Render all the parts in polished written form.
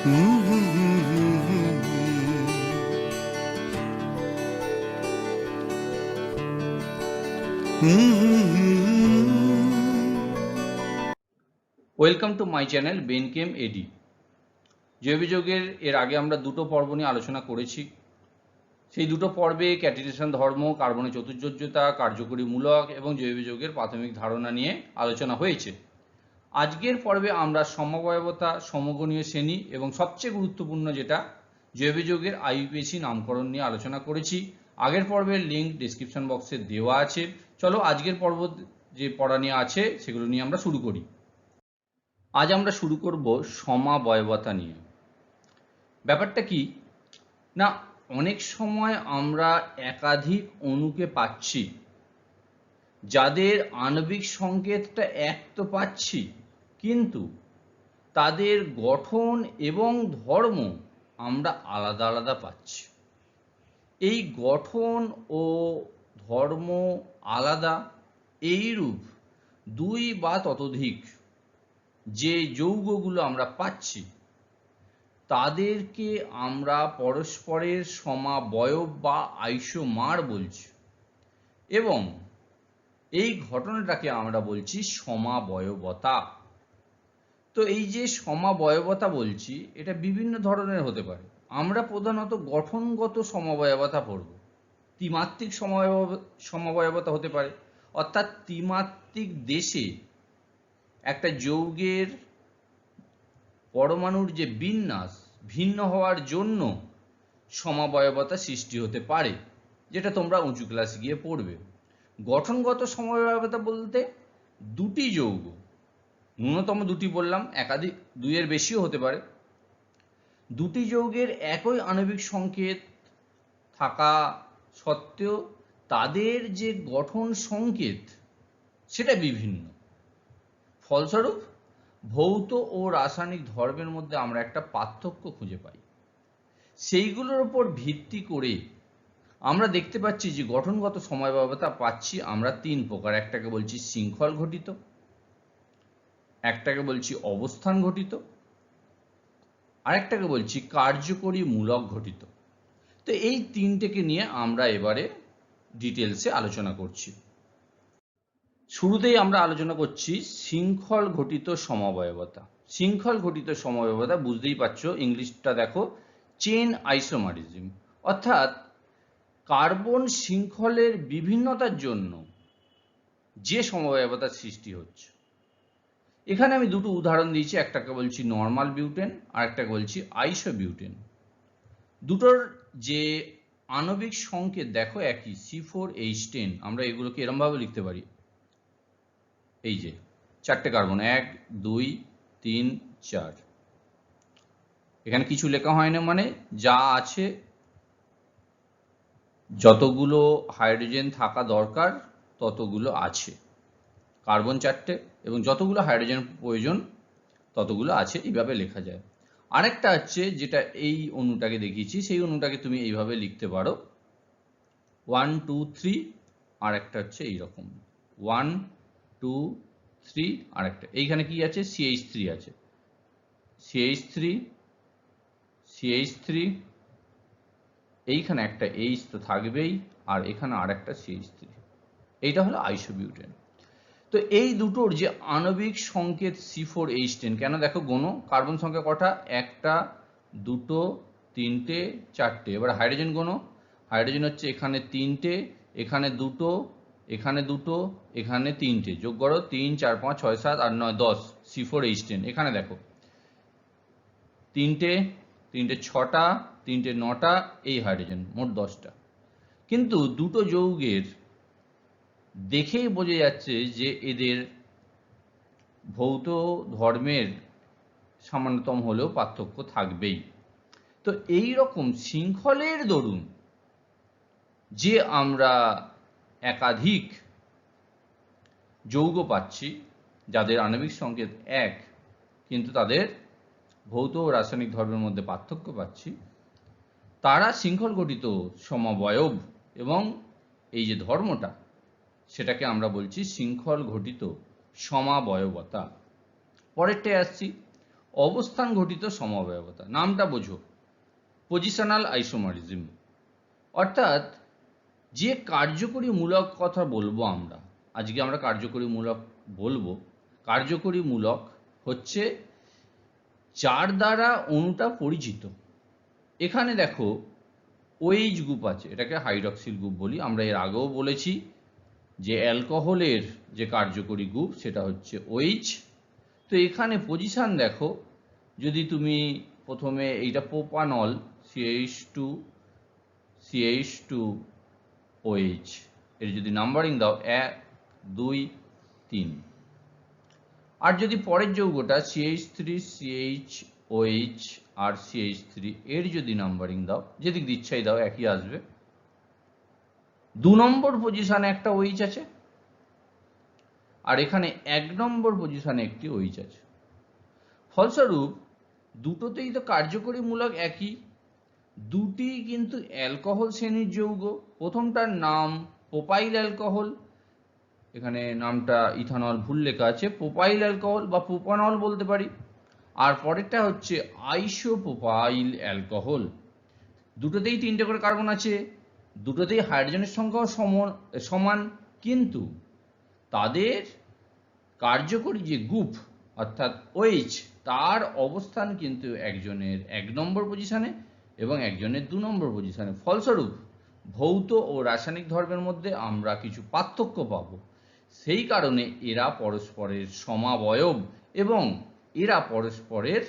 Welcome to my channel বেনকেম এডি। জৈবযোগের এর আগে আমরা দুটো পর্ব নিয়ে আলোচনা করেছি। সেই দুটো পর্বে ক্যাটিনেশন ধর্ম, কার্বনের চতুর্যোজ্যতা, কার্যকরী মূলক এবং জৈবযোগের প্রাথমিক ধারণা নিয়ে আলোচনা হয়েছে। আজকের পর্বে আমরা সমবায়বতা, সমগণীয় শ্রেণী এবং সবচেয়ে গুরুত্বপূর্ণ যেটা জৈবযোগের আইইউপিএসি নামকরণ নিয়ে আলোচনা করেছি। আগের পর্বের লিঙ্ক ডিসক্রিপশন বক্সে দেওয়া আছে। চলো আজকের পর্ব যে পড়া নিয়ে আছে সেগুলো নিয়ে আমরা শুরু করি। আজ আমরা শুরু করব সমবায়বতা নিয়ে। ব্যাপারটা কি না, অনেক সময় আমরা একাধিক অণুকে পাচ্ছি যাদের আণবিক সংকেতটা এক তো পাচ্ছি, কিন্তু তাদের গঠন এবং ধর্ম আমরা আলাদা আলাদা পাচ্ছি। এই গঠন ও ধর্ম আলাদা এইরূপ দুই বা ততোধিক যে যৌগগুলো আমরা পাচ্ছি তাদেরকে আমরা পরস্পরের সমাবয়ব বা আইসোমার বলছি, এবং এই ঘটনাটাকে আমরা বলছি সমাবয়বতা। তো এই যে সমাবয়বতা বলছি, এটা বিভিন্ন ধরনের হতে পারে। আমরা প্রধানত গঠনগত সমবায়বতা পড়ব। ত্রিমাত্রিক সমবায়বতা হতে পারে, অর্থাৎ ত্রিমাত্রিক দেশে একটা যৌগের পরমাণুর যে বিন্যাস ভিন্ন হওয়ার জন্য সমবায়বতা সৃষ্টি হতে পারে, যেটা তোমরা উঁচু ক্লাসে গিয়ে পড়বে। গঠনগত সমবায়বতা বলতে দুটি যৌগ, ন্যূনতম দুটি বললাম, একাধিক দুইয়ের বেশিও হতে পারে, দুটি যৌগের একই আণবিক সংকেত থাকা সত্ত্বেও তাদের যে গঠন সংকেত সেটা বিভিন্ন। ফলস্বরূপ ভৌত ও রাসায়নিক ধর্মের মধ্যে আমরা একটা পার্থক্য খুঁজে পাই। সেইগুলোর উপর ভিত্তি করে আমরা দেখতে পাচ্ছি যে গঠনগত সমবায়বতা পাচ্ছি আমরা তিন প্রকার। একটাকে বলছি শৃঙ্খল ঘটিত, একটাকে বলছি অবস্থান ঘটিত, আরেকটাকে বলছি কার্যকরী মূলক ঘটিত। তো এই তিনটেকে নিয়ে আমরা এবারে ডিটেলসে আলোচনা করছি। শুরুতেই আমরা আলোচনা করছি শৃঙ্খল ঘটিত সমবায়বতা। শৃঙ্খল ঘটিত সমবায়বতা বুঝতেই পারছো, ইংলিশটা দেখো, চেন আইসোমারিজম, অর্থাৎ কার্বন শৃঙ্খলের বিভিন্নতার জন্য যে সমবায়বতার সৃষ্টি হচ্ছে। এখানে আমি দুটো উদাহরণ দিয়েছি, একটাকে বলছি নর্মাল বিউটেন আর একটাকে বলছি আইসোবিউটেন। দুটোর যে আণবিক সংকেত দেখো একই, C4H10। আমরা এগুলোকে এরমভাবে লিখতে পারি, এই যে চারটে কার্বন, 1 2 3 4। এখানে কিছু লেখা হয় না, মানে যা আছে, যতগুলো হাইড্রোজেন থাকা দরকার ততগুলো আছে, কার্বন চারটে, এবং যতগুলো হাইড্রোজেন প্রয়োজন ততগুলো আছে, এইভাবে লেখা যায়। আরেকটা হচ্ছে যেটা এই অণুটাকে দেখিয়েছি, সেই অণুটাকে তুমি এইভাবে লিখতে পারো 1 2 3, আর একটা হচ্ছে এইরকম 1 2 3, আর একটা এইখানে কি আছে, CH3 আছে, CH3 CH3, এইখানে একটা H তো থাকবেই, আর এখানে আর একটা CH3। এইটা হলো আইসোবিউটেন। তো এই দুটোর যে আণবিক সংকেত C4H10, কেন দেখো গোনো, কার্বন সংখ্যা কটা, একটা দুটো তিনটে চারটে। এবার হাইড্রোজেন গোনো, হাইড্রোজেন হচ্ছে এখানে তিনটে, এখানে দুটো, এখানে দুটো, এখানে তিনটে, যোগ করো 3 4 5 6 7 8 9 10, C4H10। এখানে দেখো তিনটে, তিনটে ছটা, তিনটে নটা, এই হাইড্রোজেন, মোট 10টা। কিন্তু দুটো যৌগের দেখেই বোঝা যাচ্ছে যে এদের ভৌত ধর্মের সামান্যতম হলেও পার্থক্য থাকবেই। তো এই রকম শৃঙ্খলের দরুন যে আমরা একাধিক যৌগ পাচ্ছি যাদের আণবিক সংকেত এক, কিন্তু তাদের ভৌত ও রাসায়নিক ধর্মের মধ্যে পার্থক্য পাচ্ছি, তারা শৃঙ্খল গঠিত সমবায়ব, এবং এই যে ধর্মটা সেটাকে আমরা বলছি শৃঙ্খল ঘটিত সমাবয়বতা। পরেরটায় আসছি অবস্থান ঘটিত সমবায়বতা। নামটা বোঝো, পজিশনাল আইসোমারিজম, অর্থাৎ যে কার্যকরী মূলক কথা বলবো আমরা আজকে, আমরা কার্যকরী মূলক বলবো। কার্যকরী মূলক হচ্ছে যার দ্বারা অণুটা পরিচিত। এখানে দেখো ওএইচ গ্রুপ আছে, এটাকে হাইড্রক্সিল গ্রুপ বলি। আমরা এর আগেও বলেছি যে অ্যালকোহলের যে কার্যকরী গ্রুপ সেটা হচ্ছে ওএইচ। তো এখানে পজিশন দেখো, যদি তুমি প্রথমে এইটা প্রোপানল CH2OH, এর যদি নাম্বারিং দাও 1 2 3, আর যদি পরের যৌগটা CH3CHOH আর CH3, এর যদি নাম্বারিং দাও, যেদিক ইচ্ছাই দাও একই আসবে। 2 নম্বর পজিশনে একটা OH আছে, আর এখানে 1 নম্বর পজিশনে একটি OH আছে। ফলস্বরূপ দুটোতেই তো কার্যকরী মূলক একই, দুটি কিন্তু অ্যালকোহল শ্রেণীর যৌগ। প্রথমটার নাম প্রোপাইল অ্যালকোহল, এখানে নামটা ইথানল ভুল লেখা আছে, প্রোপাইল অ্যালকোহল বা প্রোপানল বলতে পারি। আর পরেরটা হচ্ছে আইসোপ্রোপাইল অ্যালকোহল। দুটোতেই 3টে করে কার্বন আছে, দুটোতেই হাইড্রোজেনের সংখ্যাও সমান, কিন্তু তাদের কার্যকরী যে গ্রুপ অর্থাৎ OH, তার অবস্থান কিন্তু একজনের 1 নম্বর পজিশনে এবং একজনের 2 নম্বর পজিশনে। ফলস্বরূপ ভৌত ও রাসায়নিক ধর্মের মধ্যে আমরা কিছু পার্থক্য পাব। সেই কারণে এরা পরস্পরের সমাবয়ব এবং এরা পরস্পরের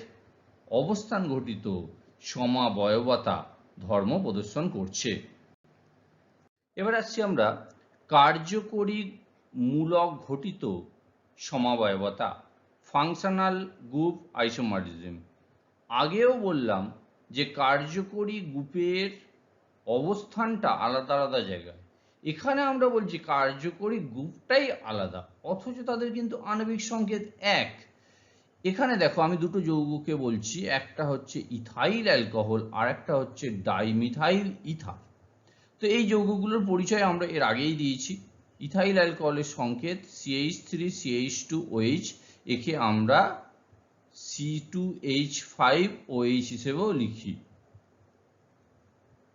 অবস্থান ঘটিত সমাবয়বতা ধর্ম প্রদর্শন করছে। এবার আসছি আমরা কার্যকরী মূলক ঘটিত সমাবয়বতা, ফাংশনাল গ্রুপ আইসোমারিজম। আগেও বললাম যে কার্যকরী গ্রুপের অবস্থানটা আলাদা আলাদা জায়গায়। এখানে আমরা বলছি কার্যকরী গ্রুপটাই আলাদা, অথচ তাদের কিন্তু আণবিক সংকেত এক। এখানে দেখো আমি দুটো যৌগকে বলছি, একটা হচ্ছে ইথাইল অ্যালকোহল আর একটা হচ্ছে ডাইমিথাইল ইথার। তো এই যৌগগুলোর পরিচয় আমরা এর আগেই দিয়েছি। ইথাইল অ্যালকোহলের সংকেত CH3CH2OH, একে আমরা C2H5OH হিসেবেও লিখি।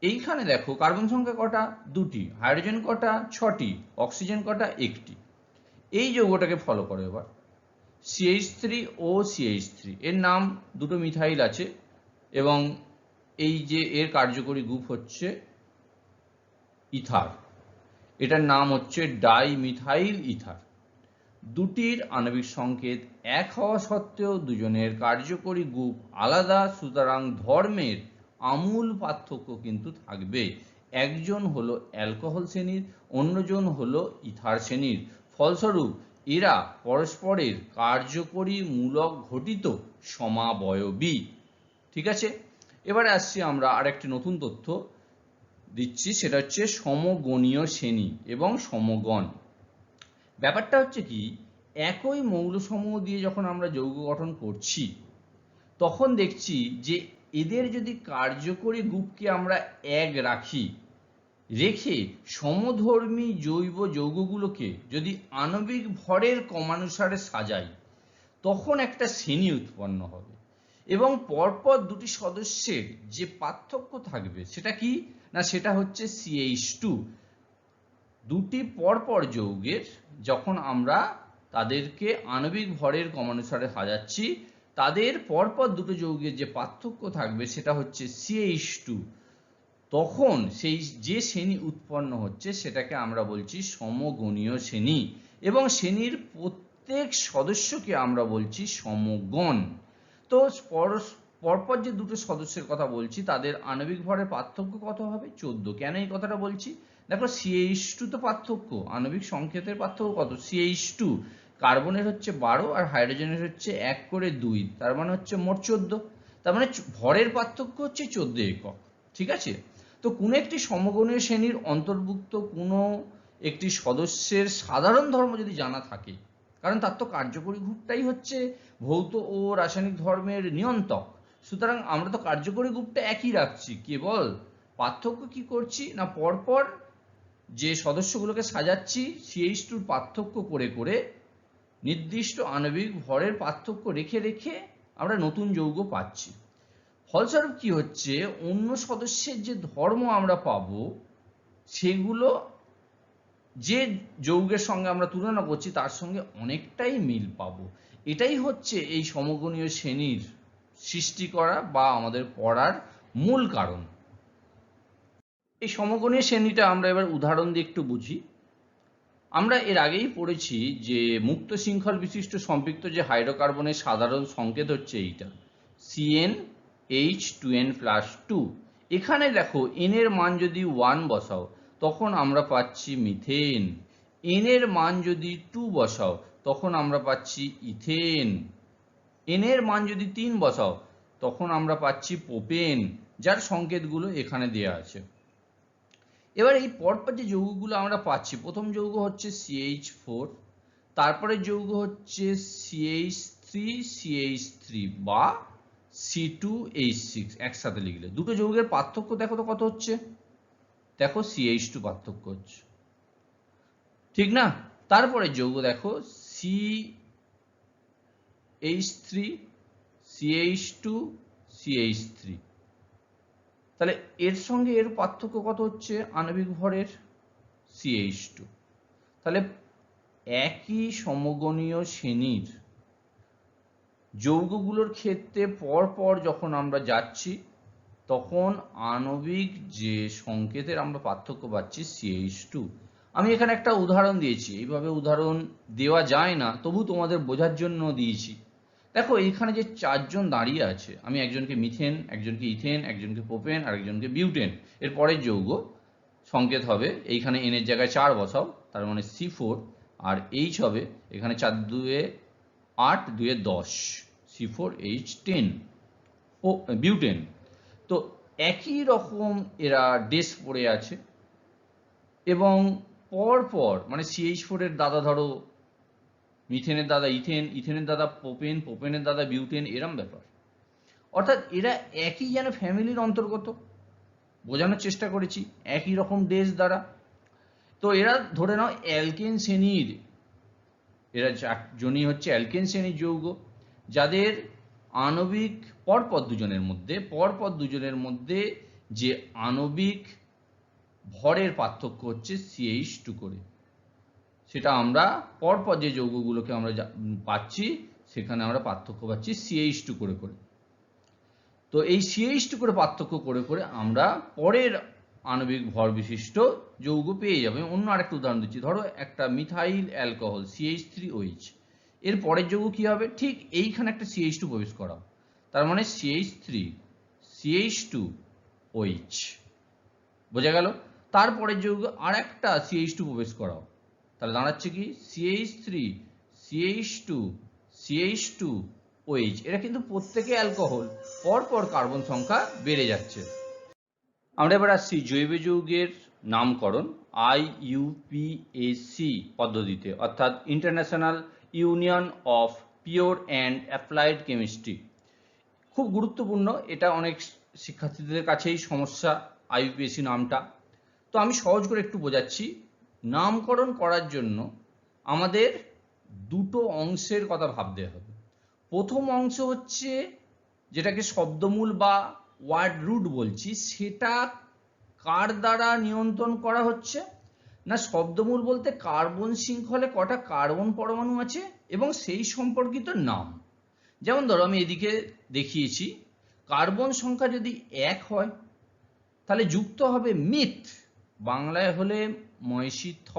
এইখানে দেখো কার্বন সংখ্যা কটা? 2টি, হাইড্রোজেন কটা? 6টি, অক্সিজেন কটা? 1টি। এই যৌগটাকে ফলো করো এবার, CH3OCH3, এর নাম দুটো মিথাইল আছে এবং এই যে এর কার্যকরী গ্রুপ হচ্ছে ইথার, এটার নাম হচ্ছে ডাইমিথাইল ইথার। দুটির আণবিক সংকেত এক হওয়া সত্ত্বেও দুজনের কার্যকরী গ্রুপ আলাদা, সুতরাং ধর্মের আমূল পার্থক্য কিন্তু থাকবে। একজন হলো অ্যালকোহল শ্রেণীর, অন্যজন হলো ইথার শ্রেণীর। ফলস্বরূপ এরা পরস্পরের কার্যকরী মূলক ঘটিত সমাবয়বী। ঠিক আছে, এবারে আসছি আমরা আরেকটি নতুন তথ্য দিচ্ছি, সেটা হচ্ছে সমগণীয় শ্রেণী এবং সমগণ। ব্যাপারটা হচ্ছে কি, একই মৌলসমূহ দিয়ে যখন আমরা যৌগ গঠন করছি তখন দেখছি যে এদের যদি কার্যকরী গ্রুপকে আমরা 1 রাখি, রেখে সমধর্মী জৈব যৌগগুলোকে যদি আণবিক ভরের ক্রমানুসারে সাজাই, তখন একটা শ্রেণী উৎপন্ন হবে এবং পরপর দুটি সদস্যের যে পার্থক্য থাকবে সেটা কি না, সেটা হচ্ছে CH2। দুটি পরপর যৌগের যখন আমরা তাদেরকে আণবিক ভরের ক্রমানুসারে সাজাচ্ছি, তাদের পরপর দুটো যৌগের যে পার্থক্য থাকবে সেটা হচ্ছে CH2। তখন সেই যে শ্রেণী উৎপন্ন হচ্ছে সেটাকে আমরা বলছি সমগণীয় শ্রেণী, এবং শ্রেণীর প্রত্যেক সদস্যকে আমরা বলছি সমগণ। তো পরপর যে দুটো সদস্যের কথা বলছি তাদের আণবিক ভরের পার্থক্য কত হবে? 14। কেন এই কথাটা বলছি? দেখো CH2 তো পার্থক্য, আণবিক সংকেতের পার্থক্য কত? CH2 কার্বনের হচ্ছে 12 আর হাইড্রোজেনের হচ্ছে 1 করে 2, তার মানে হচ্ছে মোট 14। তার মানে ভরের পার্থক্য হচ্ছে 14 একক। ঠিক আছে, তো কোনো একটি সমগণীয় শ্রেণীর অন্তর্ভুক্ত কোনো একটি সদস্যের সাধারণ ধর্ম যদি জানা থাকে, কারণ তার তো কার্যকরী গ্রুপটাই হচ্ছে ভৌত ও রাসায়নিক ধর্মের নিয়ন্ত্রক, সুতরাং আমরা তো কার্যকরী গ্রুপটা একই রাখছি, কেবল পার্থক্য কি করছি না পরপর যে সদস্যগুলোকে সাজাচ্ছি CH2 পার্থক্য করে করে নির্দিষ্ট আণবিক ভরের পার্থক্য রেখে রেখে আমরা নতুন যৌগ পাচ্ছি। ফলস্বরূপ কি হচ্ছে, অন্য সদস্যের যে ধর্ম আমরা পাবো সেগুলো যে যৌগের সঙ্গে আমরা তুলনা করছি তার সঙ্গে অনেকটাই মিল পাবো। এটাই হচ্ছে এই সমগণীয় শ্রেণীর সৃষ্টি করা বা আমাদের পড়ার মূল কারণ। এই সমগণীয় শ্রেণীটা আমরা এবার উদাহরণ দিয়ে একটু বুঝি। আমরা এর আগেই পড়েছি যে মুক্ত শৃঙ্খল বিশিষ্ট সম্পৃক্ত যে হাইড্রোকার্বনের সাধারণ সংকেত হচ্ছে এইটা CnH2n+2। এখানে দেখো n এর মান যদি 1 বসাও তখন আমরা পাচ্ছি মিথেন, n এর মান যদি 2 বসাও তখন আমরা পাচ্ছি ইথেন, n এর মান যদি 3 বসাও তখন আমরা পাচ্ছি প্রোপেন, যার সংকেতগুলো এখানে দেওয়া আছে। এবার এই পরপর যে যৌগগুলো আমরা পাচ্ছি, প্রথম যৌগ হচ্ছে CH4, তারপরে যৌগ হচ্ছে CH3CH3 বা C2H6 একসাথে লিখলে। দুটো যৌগের পার্থক্য দেখো তো কত হচ্ছে, দেখো CH2 পার্থক্য হচ্ছে, ঠিক না? তারপরে যৌগ দেখো CH3 CH2 CH3, তাহলে এর সঙ্গে এর পার্থক্য কত হচ্ছে আণবিক ভরের CH2। তাহলে একই সমগণীয় শ্রেণীর যৌগগুলোর ক্ষেত্রে পরপর যখন আমরা যাচ্ছি তখন আণবিক যে সংকেতের আমরা পার্থক্য পাচ্ছি CH2। আমি এখানে একটা উদাহরণ দিয়েছি, এইভাবে উদাহরণ দেওয়া যায় না, তবু তোমাদের বোঝার জন্য দিয়েছি। দেখো এইখানে যে চারজন দাঁড়িয়ে আছে, আমি একজনকে মিথেন, একজনকে ইথেন, একজনকে প্রোপেন আর একজনকে বিউটেন, এর পরের যৌগ সংকেত হবে এইখানে n এর জায়গায় 4 বসাও, তার মানে C4, আর H হবে এখানে 4 2 8 2 10 C4H10 বিউটেন। তো একই রকম এরা ডেস পড়ে আছে এবং পরপর মানে CH4 এর দাদা ধরো মিথেনের দাদা ইথেন, ইথেনের দাদা প্রোপেন, প্রোপেনের দাদা বিউটেন, এরম ব্যাপার। অর্থাৎ এরা একই যেন ফ্যামিলির অন্তর্গত, বোঝানোর চেষ্টা করেছি একই রকম ডেস দ্বারা। তো এরা ধরে নাও অ্যালকেন শ্রেণীর, এরা চারজনই হচ্ছে অ্যালকেন শ্রেণীর যৌগ, যাদের আণবিক পরপর দুজনের মধ্যে যে আণবিক ভরের পার্থক্য হচ্ছে CH2 করে। সেটা আমরা পরপর যে যৌগগুলোকে আমরা পাচ্ছি সেখানে আমরা পার্থক্য পাচ্ছি CH2 করে করে। তো এই CH2 করে পার্থক্য করে করে আমরা পরের আণবিক ভর বিশিষ্ট যৌগ পেয়ে যাবে। অন্য আরেকটা উদাহরণ দিচ্ছি, ধরো একটা মিথাইল অ্যালকোহল CH3OH, এর পরের যৌগ কি হবে, ঠিক এইখানে একটা CH2 প্রবেশ করাও, তার মানে CH3 CH2OH, বোঝা গেল? তারপরের যৌগ আর একটা CH2 প্রবেশ করাও, তাহলে দাঁড়াচ্ছে কি CH3 CH2 CH2OH। এরা কিন্তু প্রত্যেকে অ্যালকোহল, পরপর কার্বন সংখ্যা বেড়ে যাচ্ছে। আমরা এবার আসছি জৈব যৌগের নামকরণ IUPAC পদ্ধতিতে, অর্থাৎ international union of pure and applied chemistry. খুব গুরুত্বপূর্ণ, এটা অনেক শিক্ষার্থীদের কাছেই সমস্যা IUPAC নামটা। তো আমি সহজ করে একটু বোঝাচ্ছি। নামকরণ করার জন্য আমাদের দুটো অংশের কথা ভাবতে হবে। প্রথম অংশ হচ্ছে যেটাকে শব্দমূল বা ওয়ার্ড রুট বলছি, সেটা কার দ্বারা নিয়ন্ত্রণ করা হচ্ছে না, শব্দমূল বলতে কার্বন শৃঙ্খলে কটা কার্বন পরমাণু আছে এবং সেই সম্পর্কিত নাম। যেমন ধরো আমি এদিকে দেখিয়েছি, কার্বন সংখ্যা যদি 1 হয় তাহলে যুক্ত হবে মিথ, বাংলায় হলে ময়সী থ,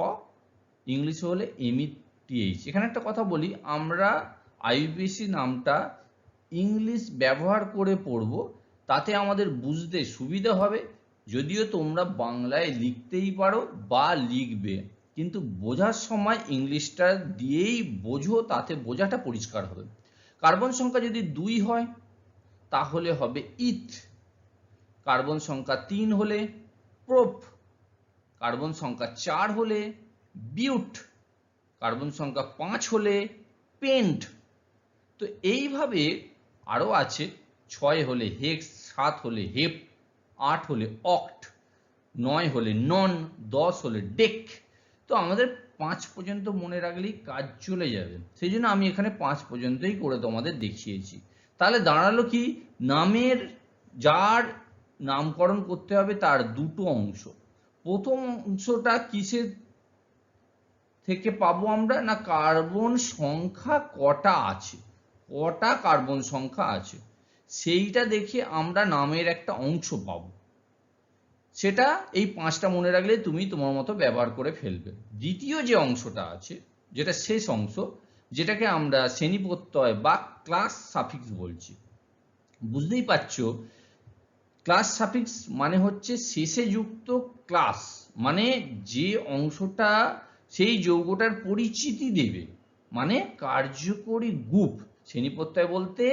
ইংলিশে হলে METH। এখানে একটা কথা বলি, আমরা IUPAC নামটা ইংলিশ ব্যবহার করে পড়ব, তাতে আমাদের বুঝতে সুবিধা হবে। যদিও তোমরা বাংলায় লিখতেই পারো বা লিখবে, কিন্তু বোঝার সময় ইংলিশটা দিয়েই বোঝো, তাতে বোঝাটা পরিষ্কার হবে। কার্বন সংখ্যা যদি 2 হয় তাহলে হবে ইথ, কার্বন সংখ্যা 3 হলে প্রোপ, কার্বন সংখ্যা 4 হলে বিউট, কার্বন সংখ্যা 5 হলে পেন্ট। তো এইভাবে আরো আছে, 6 হলে হেক্স, 7 হলে হেপ, 8 হলে অক্ট, 9 হলে নন, 10 হলে ডেক। তো আমাদের 5 পর্যন্ত মনে রাখলেই কাজ চলে যাবে, সেই জন্য আমি এখানে 5 পর্যন্তই করে তোমাদের দেখিয়েছি। তাহলে দাঁড়ালো কি, নামের যার নামকরণ করতে হবে তার দুটো অংশ। প্রথম অংশটা কিসের থেকে পাবো আমরা, না কার্বন সংখ্যা কটা আছে, কটা কার্বন সংখ্যা আছে সেইটা দেখে আমরা নামের একটা অংশ পাবো। সেটা এই 5টা মনে রাখলে তুমি তোমার মতো ব্যবহার করে ফেলবে। দ্বিতীয় যে অংশটা আছে, যেটা শেষ অংশ, যেটাকে আমরা শ্রেণী প্রত্যয় বা ক্লাস সাফিক্স বলছি। বুঝতেই পারছো, ক্লাস সাফিক্স মানে হচ্ছে শেষে যুক্ত ক্লাস, মানে যে অংশটা সেই যৌগটার পরিচিতি দেবে, মানে কার্যকরী গ্রুপ। শ্রেণী প্রত্যয় বলতে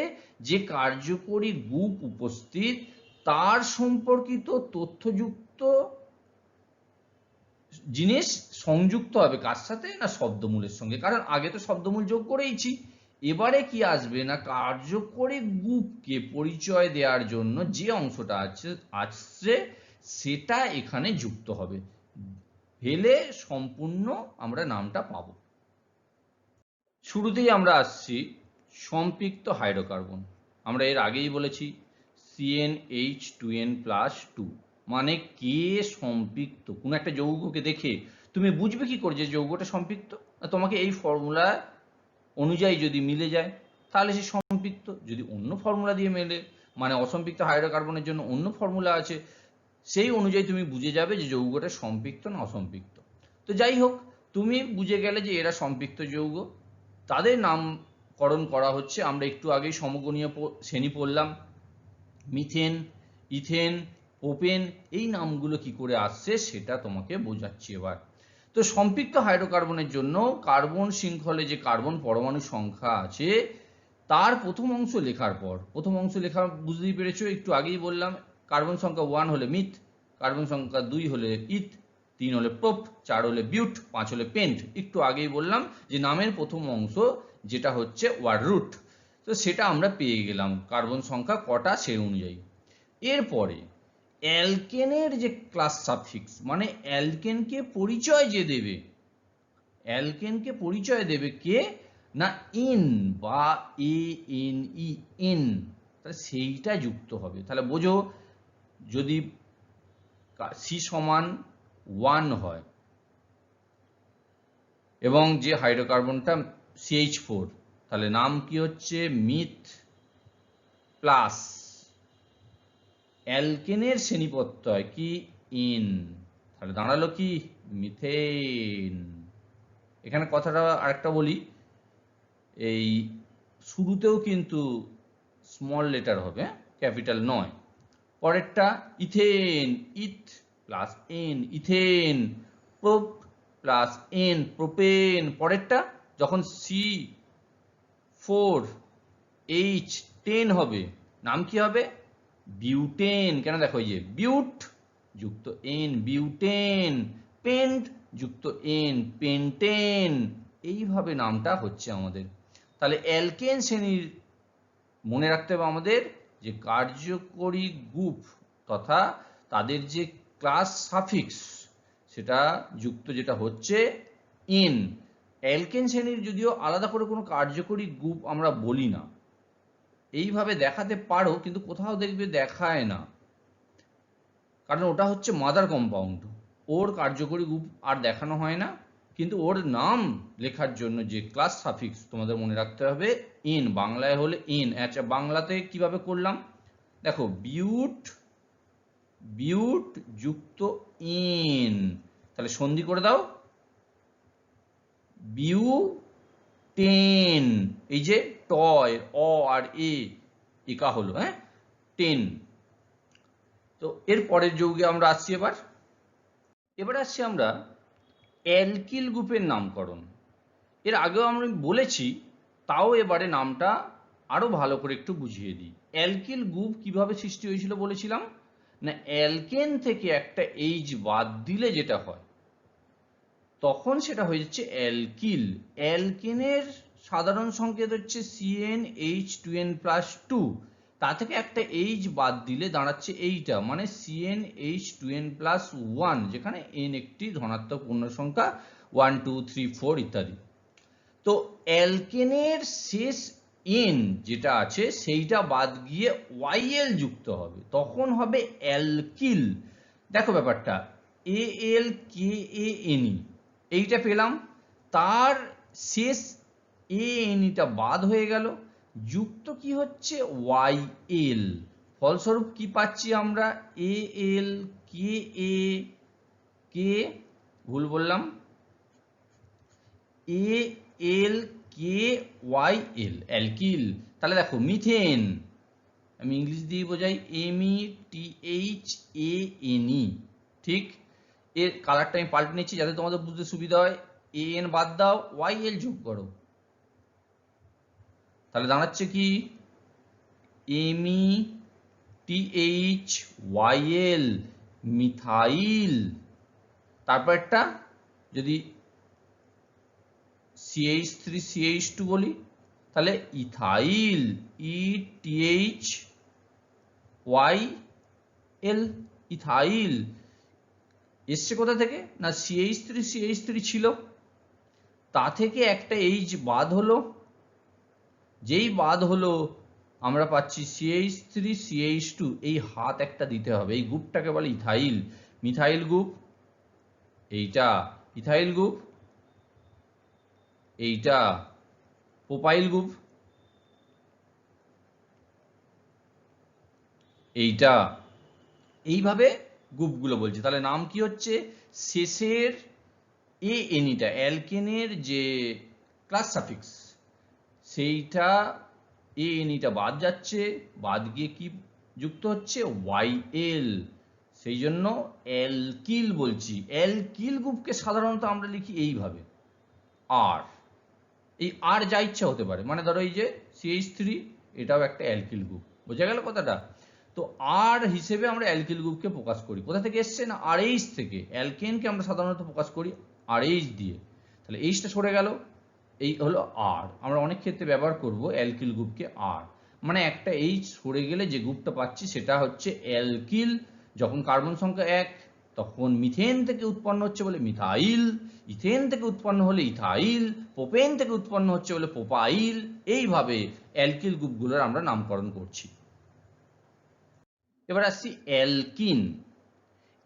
যে কার্যকরী গ্রুপ উপস্থিত তার সম্পর্কিত তথ্যযুক্ত জিনিস সংযুক্ত হবে কার সাথে, না শব্দমূলের সঙ্গে। কারণ আগে তো শব্দমূল যোগ করেইছি, এবারে কি আসবে না কার্যকরী গ্রুপকে পরিচয় দেওয়ার জন্য যে অংশটা আসছে সেটা এখানে যুক্ত হবে, হেলে সম্পূর্ণ আমরা নামটা পাবো। শুরুতেই আমরা আসছি সম্পৃক্ত হাইড্রোকার্বন। আমরা এর আগেই বলেছি CnH2n+2 মানে কে সম্পৃক্ত। কোন একটা যৌগকে দেখে তুমি বুঝবে কি করে যে যৌগটা সম্পৃক্ত? তোমাকে এই ফর্মুলা অনুযায়ী যদি মিলে যায় তাহলে সে সম্পৃক্ত, যদি অন্য ফর্মুলা দিয়ে মেলে, মানে অসম্পৃক্ত হাইড্রোকার্বনের জন্য অন্য ফর্মুলা আছে, সেই অনুযায়ী তুমি বুঝে যাবে যে যৌগটা সম্পৃক্ত না অসম্পৃক্ত। তো যাই হোক, তুমি বুঝে গেলে যে এরা সম্পৃক্ত যৌগ, তাদের নামকরণ করা হচ্ছে। আমরা একটু আগেই সমগণীয় শ্রেণী পড়লাম, মিথেন, ইথেন, প্রোপেন, এই নামগুলো কি করে আসছে সেটা তোমাকে বোঝাচ্ছি এবার। তো সম্পৃক্ত হাইড্রোকার্বনের জন্য কার্বন শৃঙ্খলে যে কার্বন পরমাণু সংখ্যা আছে তার প্রথম অংশ লেখার পর, প্রথম অংশ লেখা বুঝতেই পেরেছো, একটু আগেই বললাম। কার্বন সংখ্যা 1 হলে মিথ, কার্বন সংখ্যা 2 হলে ইথ, 3 হলে প্রোপ, 4 হলে বিউট, 5 হলে পেন্ট। একটু আগেই বললাম যে নামের প্রথম অংশ যেটা হচ্ছে ওয়ার্ড রুট, তো সেটা আমরা পেয়ে গেলাম কার্বন সংখ্যা কটা সেই অনুযায়ী। এরপরে অ্যালকেনের যে ক্লাস সাফিক্স, মানে অ্যালকেনকে পরিচয় যে দেবে, অ্যালকেনকে পরিচয় দেবে কে, না ইন বা ANE, ইন, তাহলে সেইটা যুক্ত হবে। তাহলে বোঝো, যদি C সমান 1 হয় এবং যে হাইড্রোকার্বনটা CH4, তাহলে নাম কি হচ্ছে মিথ প্লাস অ্যালকেনের শ্রেণী প্রত্যয় কি ইন, তাহলে দাঁড়ালো কি মিথেন। এখানে কথাটা আরেকটা বলি, এই শুরুতেও কিন্তু স্মল লেটার হবে, ক্যাপিটাল নয়। পরেরটা ethane, eth plus ane, ethane. Prop plus ane, propane. পরেরটা যখন C4H10 হবে, নাম কি হবে বিউটেন। কেন, দেখো এই যে বিউট যুক্ত এন, বিউটেন। পেন্ট যুক্ত এন, পেন্টেন। এইভাবে নামটা হচ্ছে আমাদের। তাহলে অ্যালকেন শ্রেণীর মনে রাখতে হবে আমাদের যে কার্যকরী গ্রুপ তথা তাদের যে ক্লাস সাফিক্স সেটা যুক্ত যেটা হচ্ছে ইন। অ্যালকেন শ্রেণীর যদিও আলাদা করে কোনো কার্যকরী গ্রুপ আমরা বলি না, এইভাবে দেখাতে পারো কিন্তু কোথাও দেখবে দেখায় না, কারণ ওটা হচ্ছে মাদার কম্পাউন্ড, ওর কার্যকরী গ্রুপ আর দেখানো হয় না। কিন্তু ওর নাম লেখার জন্য যে ক্লাস সাফিক্স তোমাদের মনে রাখতে হবে ইন, বাংলায় হলে ইন। আচ্ছা, বাংলাতে কিভাবে করলাম দেখো, বিউট, বিউট যুক্ত ইন, তাহলে সন্ধি করে দাও বিউটেন। এই যে টয় অ আর এ একা হলো, হ্যাঁ, 10। তো এর পরের যৌগে আমরা আসছি এবার আসছি আমরা অ্যালকিল গ্রুপের নামকরণ। এর আগেও আমরা বলেছি, তাও এবারে নামটা আরো ভালো করে একটু বুঝিয়ে দিই। অ্যালকিল গ্রুপ কিভাবে সৃষ্টি হয়েছিল বলেছিলাম, না অ্যালকেন থেকে একটা এইচ বাদ দিলে যেটা হয় তখন সেটা হয়ে যাচ্ছে অ্যালকিল। অ্যালকেনের সাধারণ সংকেত হচ্ছে CnH2n+2, তা থেকে একটা এইচ বাদ দিলে দাঁড়াচ্ছে এইটা, মানে CnH2n+1, যেখানে n একটি ধনাত্মক পূর্ণ সংখ্যা, 1 2 3 4 ইত্যাদি। তো অ্যালকেনের শেষ এন যেটা আছে সেইটা বাদ গিয়ে ওয়াইএল যুক্ত হবে, তখন হবে অ্যালকিল। দেখো ব্যাপারটা, ALKANE এইটা পেলাম, তার শেষ ANEটা বাদ হয়ে গেল, যুক্ত কি হচ্ছে YL, ফলস্বরূপ কি পাচ্ছি আমরা ALKA, কে ভুল বললাম, ALKYL অ্যালকিল। তাহলে দেখো মিথেন, আমি ইংলিশ দিয়ে বোঝাই, METHANE, ঠিক। এর কালারটা আমি পাল্টে নিচ্ছি যাতে তোমাদের বুঝতে সুবিধা হয়। AN বাদ দাও, YL যোগ করো, তাহলে দাঁড়াচ্ছে কি METHYL, মিথাইল। তারপর একটা যদি CH3CH2 বলি, তাহলে ইথাইল, ETHYL, ইথাইল। এসছে কোথা থেকে না, CH3CH3 ছিল, তা থেকে একটা H বাদ হলো, যেই বাদ হলো আমরা পাচ্ছি CH3CH2, এই হাত একটা দিতে হবে, এই গ্রুপটাকে বলে ইথাইল, মিথাইল গ্রুপ। এইটা ইথাইল গ্রুপ, এইটা প্রোপাইল গ্রুপ, এইটা, এইভাবে গ্রুপগুলো বলছি। তাহলে নাম কি হচ্ছে, শেষের ANEটা অ্যালকেনের যে ক্লাস সাফিক্স সেইটা ANEটা বাদ যাচ্ছে, বাদ গিয়ে কি যুক্ত হচ্ছে YL, সেই জন্য অ্যালকিল বলছি। অ্যালকিল গ্রুপকে সাধারণত আমরা লিখি এইভাবে আর, এই আর যা ইচ্ছা হতে পারে, মানে ধরো এই যে CH3 এটাও একটা অ্যালকিল গ্রুপ, বোঝা গেল কথাটা। তো আর হিসেবে আমরা অ্যালকিল গ্রুপকে প্রকাশ করি, কোথা থেকে এসছে না RH থেকে। অ্যালকেনকে আমরা সাধারণত প্রকাশ করি RH দিয়ে, তাহলে এইচটা সরে গেল, এই হলো আর। আমরা অনেক ক্ষেত্রে ব্যবহার করব অ্যালকিল গ্রুপকে আর, মানে একটা এইচ সরে গেলে যে গ্রুপটা পাচ্ছি সেটা হচ্ছে অ্যালকিল। যখন কার্বন সংখ্যা 1, তখন মিথেন থেকে উৎপন্ন হচ্ছে বলে মিথাইল, ইথেন থেকে উৎপন্ন হলে ইথাইল, প্রোপেন থেকে উৎপন্ন হচ্ছে বলে প্রোপাইল। এইভাবে অ্যালকিল গ্রুপগুলোর আমরা নামকরণ করছি। এবার আসছি অ্যালকিন।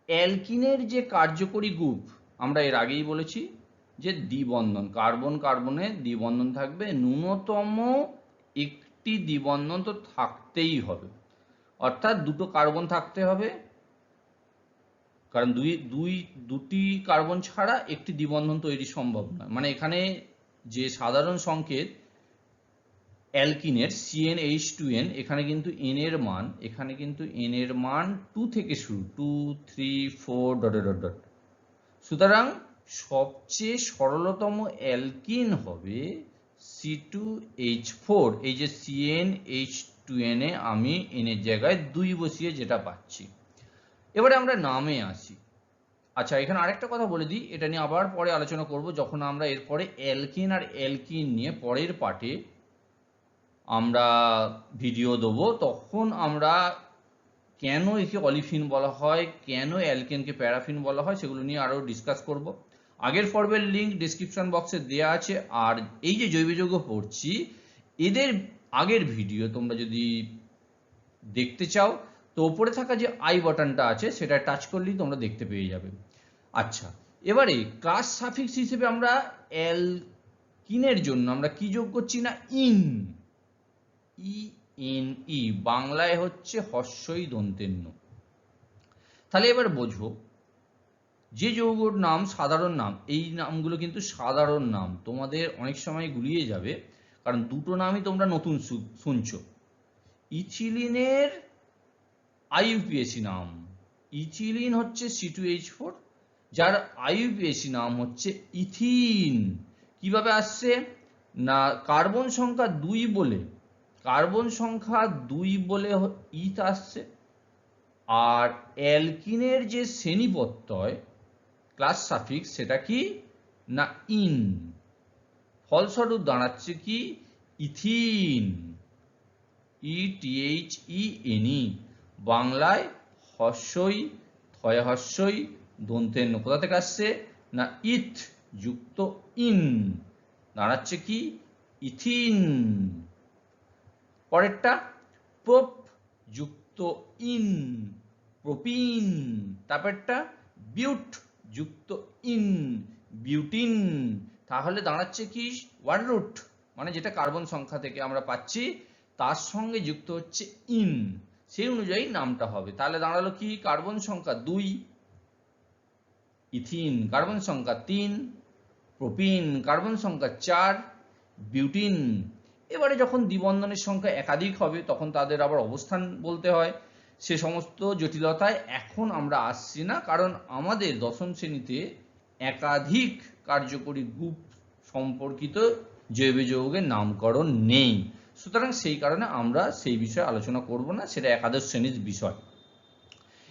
অ্যালকিনের যে কার্যকরী গ্রুপ, আমরা এর আগেই বলেছি যে দ্বিবন্ধন, কার্বন কার্বনে দ্বিবন্ধন থাকবে, ন্যূনতম একটি দ্বিবন্ধন তো থাকতেই হবে, অর্থাৎ দুটো কার্বন থাকতে হবে, কারণ দুটি কার্বন ছাড়া একটি দ্বিবন্ধন তৈরি সম্ভব নয়। মানে এখানে যে সাধারণ সংকেত অ্যালকিনের CnH2n, এখানে কিন্তু n এর মান, এখানে কিন্তু n এর মান 2 থেকে শুরু, 2 3 4 ডট ডট ডট। সুতরাং সবচেয়ে সরলতম অ্যালকিন হবে C2H4, এই যে CnH2n এ আমি n এর জায়গায় 2 বসিয়ে যেটা পাচ্ছি। এবারে আমরা নামে আসি। আচ্ছা, এখানে আরেকটা কথা বলে দিই, এটা নিয়ে আবার পরে আলোচনা করব যখন আমরা এরপরে অ্যালকিন আর অ্যালকিন নিয়ে পরের পার্টে আমরা ভিডিও দেবো, তখন আমরা কেন একে অলিফিন বলা হয়, কেন অ্যালকেনকে প্যারাফিন বলা হয়, সেগুলো নিয়ে আরও ডিসকাস করব। আগের পর্বের লিঙ্ক ডিসক্রিপশন বক্সে দেওয়া আছে। আর এই যে জৈব যৌগ পড়ছি, এদের আগের ভিডিও তোমরা যদি দেখতে চাও তো উপরে থাকা যে আই বাটনটা আছে সেটা টাচ করলেই তোমরা দেখতে পেয়ে যাবে। আচ্ছা, এবারে ক্লাস সাফিক্স হিসেবে আমরা অ্যালকিনের জন্য আমরা কি যোগ করছি না ইন, ENE, বাংলায় হচ্ছে হস্যই দন্তের ন। তাহলে এবার বোঝো, যে যৌগর নাম সাধারণ নাম, এই নামগুলো কিন্তু সাধারণ নাম, তোমাদের অনেক সময় গুলিয়ে যাবে, কারণ দুটো নামই তোমরা নতুন শুনছো। ইথিলিনের IUPAC নাম, ইথিলিন হচ্ছে C2H4, যার IUPAC নাম হচ্ছে ইথিন। কিভাবে আসছে না, কার্বন সংখ্যা 2 বলে, কার্বন সংখ্যা 2 বলে ইথ আসছে। আর অ্যালকিনের যে শ্রেণীপ্রত্যয় ক্লাস সাফিক্স সেটা কি না ইন, ফলস্বরূপ দাঁড়াচ্ছে কি ইথিন, ETHENE, বাংলায় হস্যই থয় হস্যই দন্তের ন। কোথা থেকে আসছে না ইথ যুক্ত ইন, দাঁড়াচ্ছে কি ইথিন। পরেরটা প্রোপ যুক্ত ইন, প্রোপিন। তারপরটা বিউট যুক্ত ইন, বিউটিন। তাহলে দাঁড়াচ্ছে কি ওয়ান রুট, মানে যেটা কার্বন সংখ্যা থেকে আমরা পাচ্ছি তার সঙ্গে যুক্ত হচ্ছে ইন, সেই অনুযায়ী নামটা হবে। তাহলে দাঁড়ালো কি কার্বন সংখ্যা 2, ইথিন কার্বন সংখ্যা 3, প্রোপিন কার্বন সংখ্যা 4, বিউটিন। এবারে যখন দ্বিবন্ধনের সংখ্যা একাধিক হবে তখন তাদের আবার অবস্থান বলতে হয়। সে সমস্ত জটিলতায় এখন আমরা আসছি না, কারণ আমাদের দশম শ্রেণীতে একাধিক কার্যকরী গ্রুপ সম্পর্কিত জৈব যৌগের নামকরণ নেই, সুতরাং সেই কারণে আমরা সেই বিষয়ে আলোচনা করব না, সেটা একাদশ শ্রেণীর বিষয়।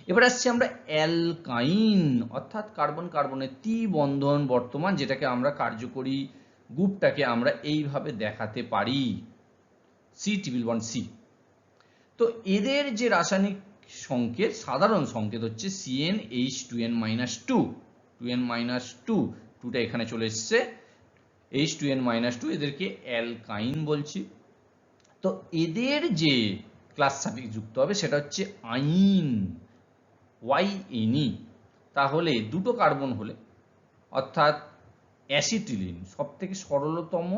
এবার আসছি আমরা অ্যালকাইন, অর্থাৎ কার্বন কার্বনের ত্রিবন্ধন বর্তমান, যেটাকে আমরা কার্যকরী গ্রুপটাকে আমরা এইভাবে দেখাতে পারি C++C। তো এদের যে রাসায়নিক সংকেত, সাধারণ সংকেত হচ্ছে CnH2n-2, 2টা এখানে চলে এসছে, H2n-2, এদেরকে অ্যালকাইন বলছি। তো এদের যে ক্লাস সাফিক্স যুক্ত হবে সেটা হচ্ছে আইন, YNE। তাহলে দুটো কার্বন হলে, অর্থাৎ অ্যাসিটিলিন সব থেকে সরলতম,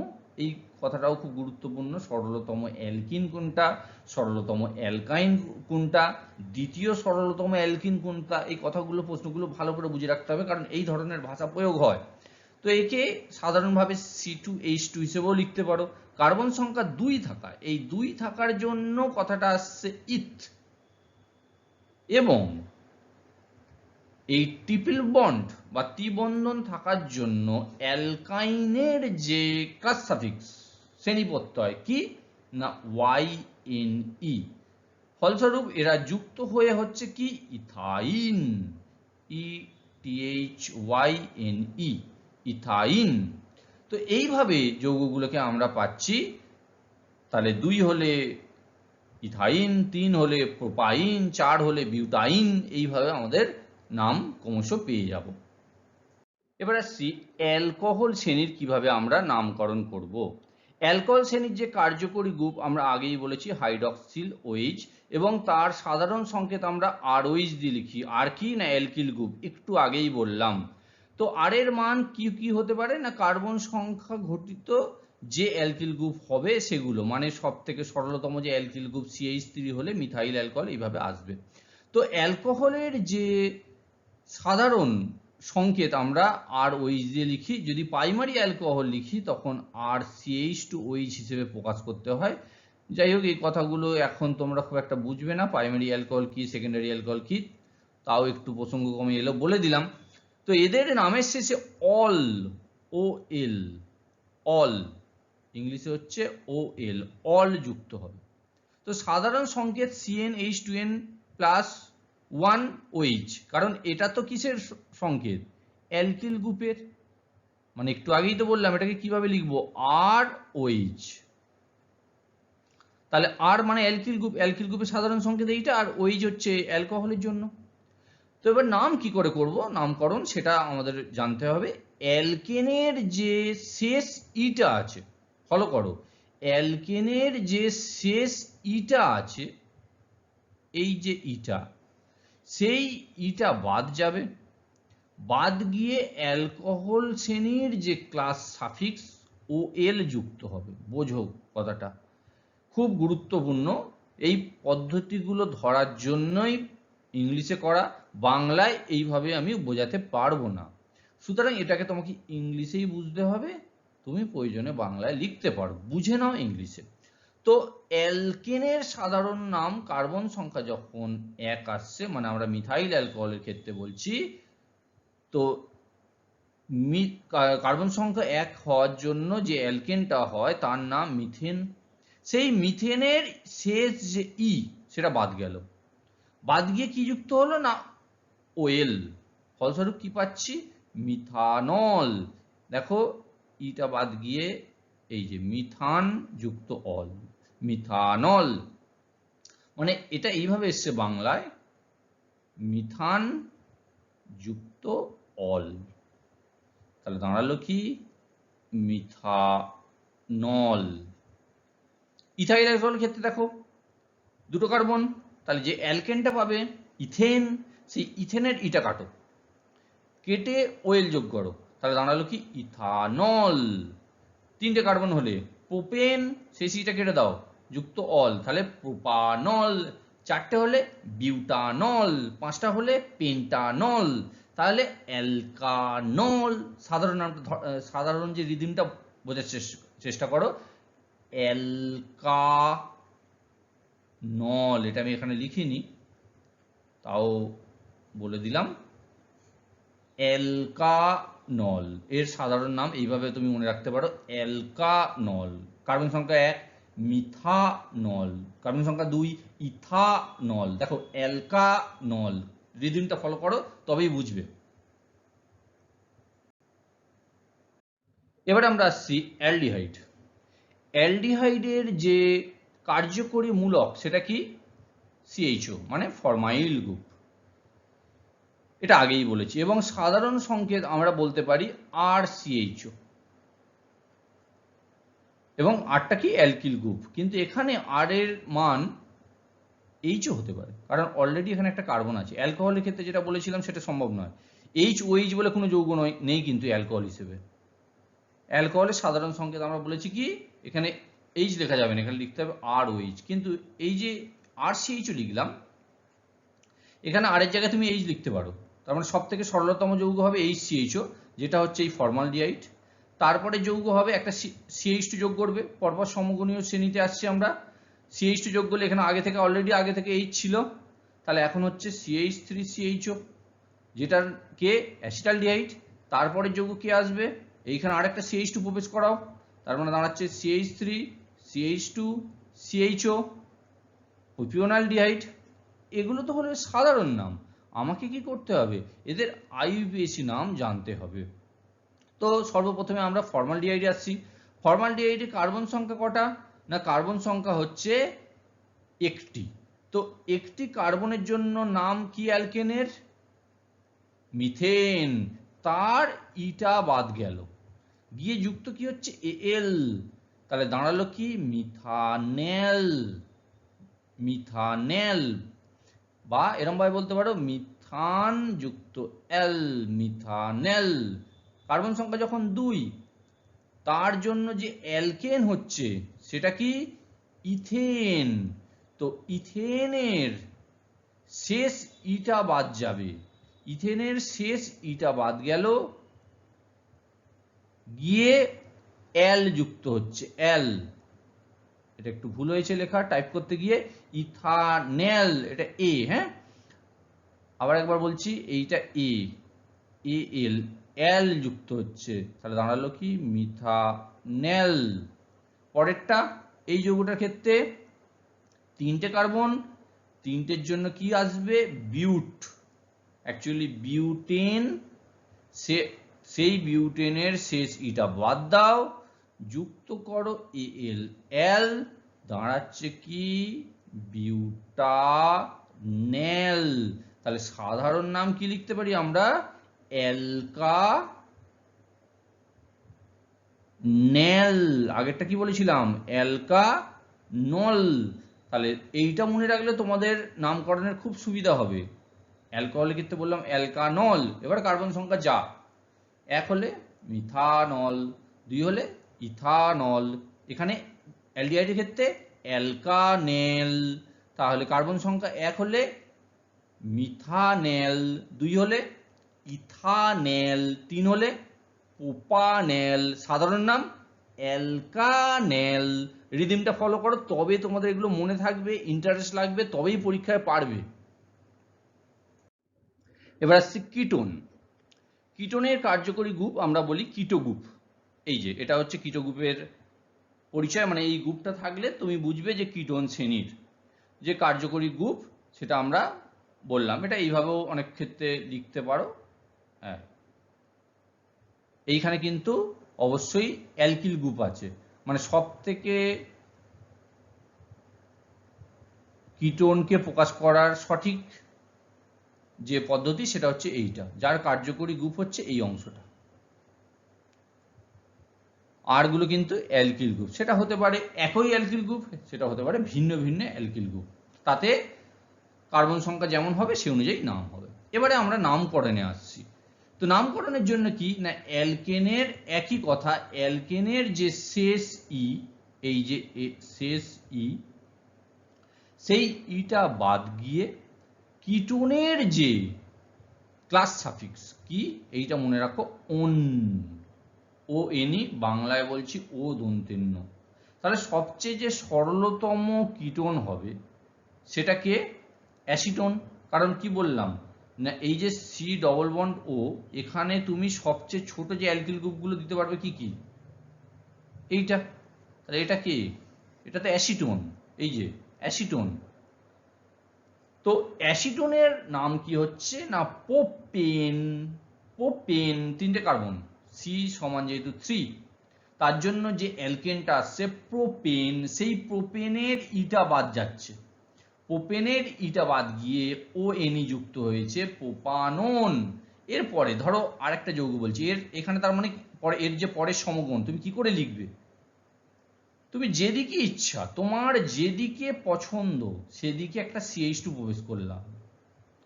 এই কথাটাও খুব গুরুত্বপূর্ণ, সরলতম অ্যালকিন কোনটা, সরলতম অ্যালকাইন কোনটা, দ্বিতীয় সরলতম অ্যালকিন কোনটা, এই কথাগুলো প্রশ্নগুলো ভালো করে বুঝে রাখতে হবে, কারণ এই ধরনের ভাষা প্রয়োগ হয়। তো একে সাধারণভাবে C2H2 হিসেবেও লিখতে পারো। কার্বন সংখ্যা 2 থাকা, এই 2 থাকার জন্য কথাটা আসছে ইথ, এবং এই ট্রিপল বন্ড বা ত্রিবন্ধন থাকার জন্য অ্যালকাইনের যে ক্লাস সাফিক্স শ্রেণীপ্রত্যয় কি না YNE। ফলস্বরূপ এরা যুক্ত হয়ে হচ্ছে কি ইথাইন, ETHYNE, ইথাইন। তো এইভাবে যৌগগুলোকে আমরা পাচ্ছি। তাহলে 2 হলে ইথাইন, 3 হলে প্রোপাইন, 4 হলে বিউটাইন, এইভাবে আমাদের নাম ক্রমশ পেয়ে যাব। এবার আসছি অ্যালকোহল শ্রেণীর কিভাবে আমরা নামকরণ করব। অ্যালকোহল শ্রেণীর যে কার্যকরী গ্রুপ আমরা আগেই বলেছি হাইড্রক্সিল OH, এবং তার সাধারণ সংকেত আমরা ROH দিয়ে লিখি। আর কি না অ্যালকিল গ্রুপ, একটু আগেই বললাম। তো আর এর মান কি কি হতে পারে না কার্বন সংখ্যা ঘটিত যে অ্যালকিল গ্রুপ হবে সেগুলো, মানে সব থেকে সরলতম যে অ্যালকিল গ্রুপ CH3 হলে মিথাইল অ্যালকোহল এইভাবে আসবে। তো অ্যালকোহলের যে সাধারণ সংকেত আমরা ROH দিয়ে লিখি, যদি প্রাইমারি অ্যালকোহল লিখি তখন RCH2OH হিসেবে প্রকাশ করতে হয়। যাই হোক, এই কথাগুলো এখন তোমরা খুব একটা বুঝবে না, প্রাইমারি অ্যালকোহল কি সেকেন্ডারি অ্যালকোহল কি, তাও একটু প্রসঙ্গক্রমে এলো বলে দিলাম। তো এদের নামের শেষে অল, OL, অল ইংলিশে হচ্ছে OL, অল যুক্ত হবে। তো সাধারণ সংকেত CnH2n+1OH, কারণ এটা তো কিসের সংকেত, অ্যালকিল গ্রুপের, মানে একটু আগেই তো বললাম এটাকে কিভাবে লিখবো ROH। তাহলে আর মানে অ্যালকিল গ্রুপ, অ্যালকিল গ্রুপের সাধারণ সংকেত এইটা, আর OH হচ্ছে অ্যালকোহলের জন্য। তো এবার নাম কি করে করব, নামকরণ সেটা আমাদের জানতে হবে। অ্যালকেনের যে শেষ ইটা আছে, ফলো করো, অ্যালকেনের যে শেষ ইটা আছে, এই যে ইটা, সেই ইটা বাদ যাবে, বাদ গিয়ে অ্যালকোহল শ্রেণীর যে ক্লাস সাফিক্স OL যুক্ত হবে। বোঝো কথাটা খুব গুরুত্বপূর্ণ, এই পদ্ধতিগুলো ধরার জন্যই ইংলিশে করা, বাংলায় এইভাবে আমি বোঝাতে পারবো না, সুতরাং এটাকে তোমাকে ইংলিশেই বুঝতে হবে, তুমি প্রয়োজনে বাংলায় লিখতে পারো, বুঝে নাও ইংলিশে। তো অ্যালকেনের সাধারণ নাম, কার্বন সংখ্যা যখন 1 আসছে, মানে আমরা মিথাইল অ্যালকোহলের ক্ষেত্রে বলছি, তো কার্বন সংখ্যা 1 হওয়ার জন্য যে অ্যালকেনটা হয় তার নাম মিথেন। সেই মিথেনের শেষ যে ই সেটা বাদ গেল, বাদ গিয়ে কি যুক্ত হলো না OL, ফলস্বরূপ কি পাচ্ছি মিথানল। দেখো ইটা বাদ গিয়ে এই যে মিথান যুক্ত অল, মিথানল, মানে এটা এইভাবে এসছে বাংলায় মিথান যুক্ত অল। তাহলে দাঁড়ালো কি মিথানল। ইথাইল অ্যালকোহলের ক্ষেত্রে দেখো দুটো কার্বন, তাহলে যে অ্যালকেনটা পাবে ইথেন, সেই ইথেনের ইটা কাটো, কেটে ওয়েল যোগ করো, তাহলে দাঁড়ালো কি ইথানল। তিনটে কার্বন হলে প্রোপেন, সেই সিটা কেটে দাও, যুক্ত অল, তাহলে প্রোপানল। চারটে হলে বিউটানল, পাঁচটা হলে পেন্টানল, তাহলে অ্যালকানল। সাধারণ নামটা সাধারণ যে রিদিমটা বোঝার চেষ্টা করো, অ্যালকানল। এটা আমি এখানে লিখিনি, তাও বলে দিলাম, অ্যালকানল এর সাধারণ নাম এইভাবে তুমি মনে রাখতে পারো, অ্যালকানল। কার্বন সংখ্যা 1 মিথানল, কার্বন সংখ্যা 2 ইথানল। দেখো অ্যালকানল, রিদিমটা ফলো করো তবেই বুঝবে। এবারে আমরা আসছি অ্যালডিহাইড। অ্যালডিহাইডের যে কার্যকরী মূলক সেটা কি, সিএইচও, মানে ফরমাইল গ্রুপ, এটা আগেই বলেছি। এবং সাধারণ সংকেত আমরা বলতে পারি RCHO, এবং আরটা কি অ্যালকিল গ্রুপ, কিন্তু এখানে আর এর মান এইচও হতে পারে, কারণ অলরেডি এখানে একটা কার্বন আছে। অ্যালকোহলের ক্ষেত্রে যেটা বলেছিলাম সেটা সম্ভব নয়, OH বলে কোনো যৌগ নেই কিন্তু অ্যালকোহল হিসেবে। অ্যালকোহলের সাধারণ সংকেত আমরা বলেছি কি, এখানে এইচ লেখা যাবে না, এখানে লিখতে হবে ROH। কিন্তু এই যে RCHO লিখলাম, এখানে আর এর জায়গায় তুমি এইচ লিখতে পারো, তার মানে সব থেকে সরলতম যৌগ হবে HCHO, যেটা হচ্ছে এই ফর্মালডিহাইড। তারপরে যৌগ হবে একটা CH2 যোগ করবে, পরপর সমগণীয় শ্রেণীতে আসছি আমরা। CH2 যোগ করলে এখানে আগে থেকে অলরেডি আগে থেকে H ছিল, তাহলে এখন হচ্ছে CH3CHO, যেটার কে অ্যাসিটালডিহাইড। তারপরে যৌগ কে আসবে, এইখানে আরেকটা CH2 প্রবেশ করাও, তার মানে দাঁড়াচ্ছে CH3 CH2 CHO, প্রোপিওনালডিহাইড। এগুলো তো হলো সাধারণ নাম, আমাকে কি করতে হবে, এদের আইইউপিএসি নাম জানতে হবে। তো সর্বপ্রথমে আমরা ফর্মালডিহাইডে আসছি। ফর্মালডিহাইডে কার্বন সংখ্যা কটা, না কার্বন সংখ্যা হচ্ছে একটি। তো একটি কার্বনের জন্য নাম কি অ্যালকেনের, মিথেন, তার ইটা বাদ গেল, গিয়ে যুক্ত কি হচ্ছে এল, তাহলে দাঁড়ালো কি মিথানেল। মিথানেল, বা এরম ভাবে বলতে পারো মিথান যুক্ত এল, মিথানেল। কার্বন সংখ্যা যখন 2, তার জন্য যে অ্যালকেন হচ্ছে সেটা কি ইথেন। তো ইথেনের শেষ ইটা বাদ যাবে, ইথেনের শেষ ইটা বাদ গেল, গিয়ে এল যুক্ত হচ্ছে এল। এটা একটু ভুল হয়েছে লেখা টাইপ করতে গিয়ে, ইথানেল, এটা এ, হ্যাঁ আবার একবার বলছি, এইটা এ, এল, এল যুক্ত হচ্ছে, তাহলে দাঁড়ালো কি মিথানেল। পরেরটা, এই যৌগটার ক্ষেত্রে তিনটে কার্বন, তিনটের জন্য কি আসবে বিউট, অ্যাকচুয়ালি বিউটেন, সেই বিউটেনের শেষ ইটা বাদ দাও, যুক্ত করো এল এল, দাঁড়াচ্ছে কি বিউটানেল। তাহলে সাধারণ নাম কি লিখতে পারি আমরা, অ্যালকানেল। আগেরটা কি বলেছিলাম, অ্যালকানল। তাহলে এইটা মনে রাখলে তোমাদের নামকরণের খুব সুবিধা হবে। অ্যালকোহলের ক্ষেত্রে বললাম অ্যালকানল, এবার কার্বন সংখ্যা যা, 1 হলে মিথানল, 2 হলে ইথানল, এখানে অ্যালডিহাইডের ক্ষেত্রে অ্যালকানেল। তাহলে কার্বন সংখ্যা 1 হলে মিথানেল, 2 হলে ইথানেল, 3 হলে প্রোপানেল, সাধারণ নাম অ্যালকানেল। রিদিমটা ফলো করো তবে তোমাদের এগুলো মনে থাকবে, ইন্টারেস্ট লাগবে, তবেই পরীক্ষায় পারবে। এবার আসছে কিটোন। কিটোনের কার্যকরী গ্রুপ আমরা বলি কিটো গ্রুপ। এই যে এটা হচ্ছে কিটো গ্রুপের পরিচয়, মানে এই গ্রুপটা থাকলে তুমি বুঝবে যে কিটোন শ্রেণীর যে কার্যকরী গ্রুপ সেটা আমরা বললাম। এটা এইভাবেও অনেক ক্ষেত্রে লিখতে পারো। হ্যাঁ, এইখানে কিন্তু অবশ্যই অ্যালকিল গ্রুপ আছে, মানে সব থেকে কিটোনকে প্রকাশ করার সঠিক যে পদ্ধতি সেটা হচ্ছে এইটা, যার কার্যকরী গ্রুপ হচ্ছে এই অংশটা। আর গুলো কিন্তু অ্যালকিল গ্রুপ, সেটা হতে পারে একই অ্যালকিল গ্রুপ, সেটা হতে পারে ভিন্ন ভিন্ন অ্যালকিল গ্রুপ, তাতে কার্বন সংখ্যা যেমন হবে সেই অনুযায়ী নাম হবে। এবারে আমরা নামকরণে আসছি। তো নামকরণের জন্য কি না, অ্যালকেনের একই কথা, অ্যালকেনের যে শেষ ই, এই যে শেষ ই, সেই ইটা বাদ গিয়ে কিটোনের যে ক্লাস সাফিক্স কি, এইটা মনে রাখো ওন, ও এনি, বাংলায় বলছি ও দন্তেন্য। তাহলে সবচেয়ে যে সরলতম কিটোন হবে সেটা কে, অ্যাসিটোন। কারণ কি বললাম না, এই যে সি ডবল বন্ড ও, এখানে তুমি সবচেয়ে ছোট যে অ্যালকিল গ্রুপগুলো দিতে পারবে কি কি, এইটা। তাহলে এটা কে, এটা তো অ্যাসিটোন, এই যে অ্যাসিটোন। তো অ্যাসিটোনের নাম কি হচ্ছে না, প্রোপেন। প্রোপেন, তিনটে কার্বন, সি সমান যেহেতু 3, তার জন্য যে অ্যালকেনটা আসছে প্রোপেন, সেই প্রোপেনের ইটা বাদ যাচ্ছে, প্রোপেনের ইটা বাদ গিয়ে ও এনই যুক্ত হয়েছে প্রোপানন। এরপরে ধরো আরেকটা যৌগ বলছি, এর এখানে তার মানে পরে এর যে পরের সমগণ তুমি কি করে লিখবে, তুমি যেদিকে ইচ্ছা, তোমার যেদিকে পছন্দ সেদিকে একটা CH2 প্রবেশ করলাম।